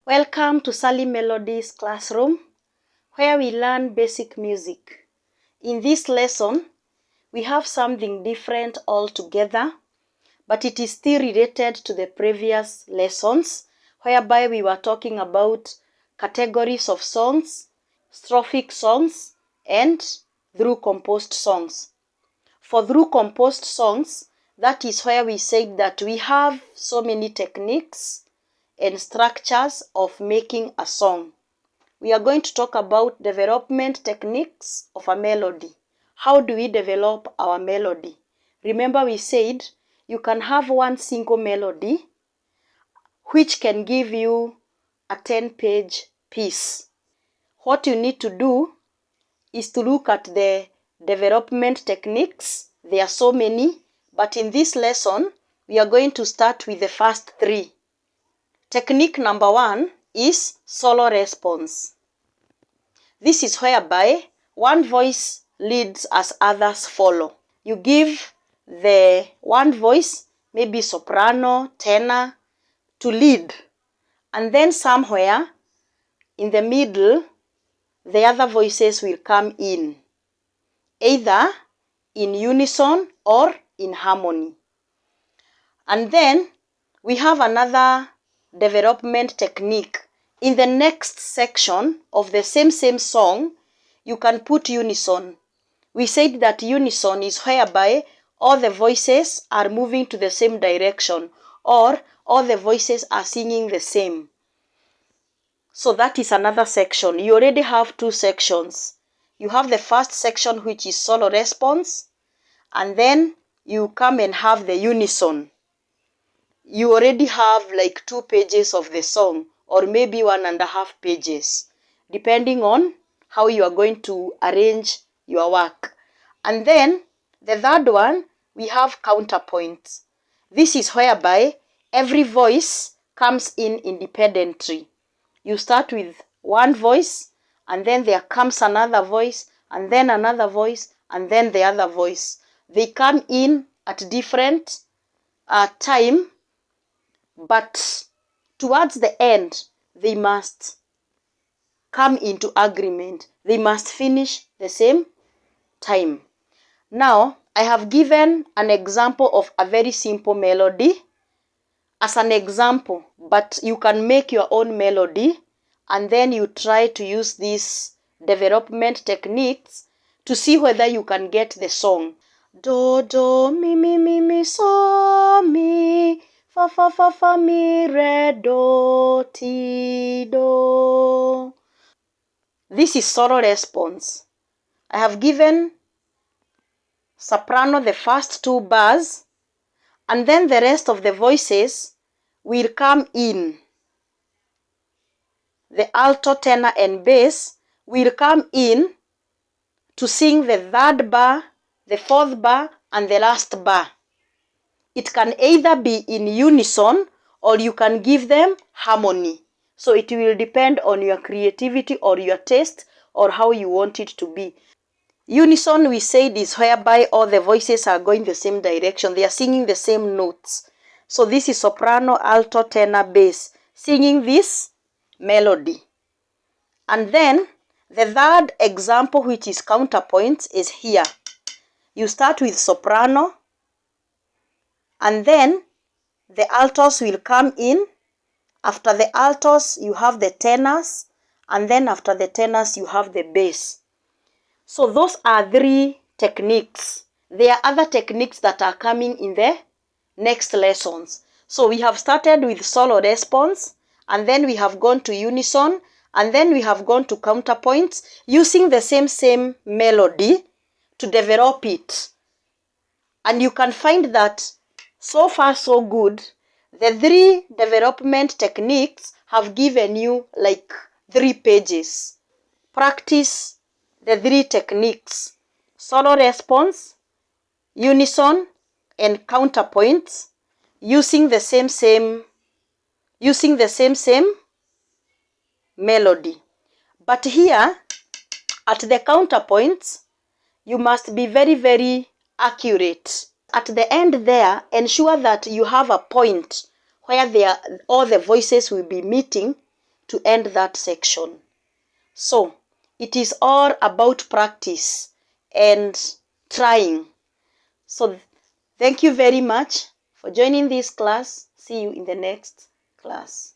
Welcome to Sally Melodies classroom, where we learn basic music. In this lesson, we have something different altogether, but it is still related to the previous lessons, whereby we were talking about categories of songs, strophic songs, and through composed songs. For through composed songs, that is where we said that we have so many techniques and structures of making a song. We are going to talk about development techniques of a melody. How do we develop our melody? Remember we said you can have one single melody which can give you a 10-page piece. What you need to do is to look at the development techniques. There are so many, but in this lesson, we are going to start with the first three. Technique number 1 is solo response. This is whereby one voice leads as others follow. You give the one voice, maybe soprano, tenor, to lead. And then somewhere in the middle, the other voices will come in, either in unison or in harmony. And then we have another development technique. In the next section of the same song, you can put unison. We said that unison is whereby all the voices are moving to the same direction, or all the voices are singing the same. So that is another section. You already have two sections. You have the first section, which is solo response, and then you come and have the unison. You already have like 2 pages of the song, or maybe 1.5 pages, depending on how you are going to arrange your work. And then the third one, we have counterpoints. This is whereby every voice comes in independently. You start with one voice, and then there comes another voice, and then another voice, and then the other voice. They come in at different time, but towards the end, they must come into agreement. They must finish the same time. Now, I have given an example of a very simple melody as an example, but you can make your own melody and then you try to use these development techniques to see whether you can get the song. Do, do, mi, mi, mi, mi, so, mi. Fa, fa, fa, fa, mi, re, do, ti, do. This is solo response. I have given soprano the first 2 bars, and then the rest of the voices will come in. The alto, tenor, and bass will come in to sing the 3rd bar, the 4th bar, and the last bar. It can either be in unison or you can give them harmony. So it will depend on your creativity or your taste or how you want it to be. Unison, we said, is whereby all the voices are going the same direction. They are singing the same notes. So this is soprano, alto, tenor, bass, singing this melody. And then the third example, which is counterpoint, is here. You start with soprano, and then the altos will come in. After the altos, you have the tenors, and then after the tenors, you have the bass. So those are 3 techniques. There are other techniques that are coming in the next lessons. So we have started with solo response, and then we have gone to unison, and then we have gone to counterpoints, using the same melody to develop it. And you can find that so far so good. The 3 development techniques have given you like 3 pages. Practice the 3 techniques: solo response, unison, and counterpoints, using the same melody. But here at the counterpoints, you must be very accurate. At the end there, ensure that you have a point where all the voices will be meeting to end that section. So, it is all about practice and trying. So, thank you very much for joining this class. See you in the next class.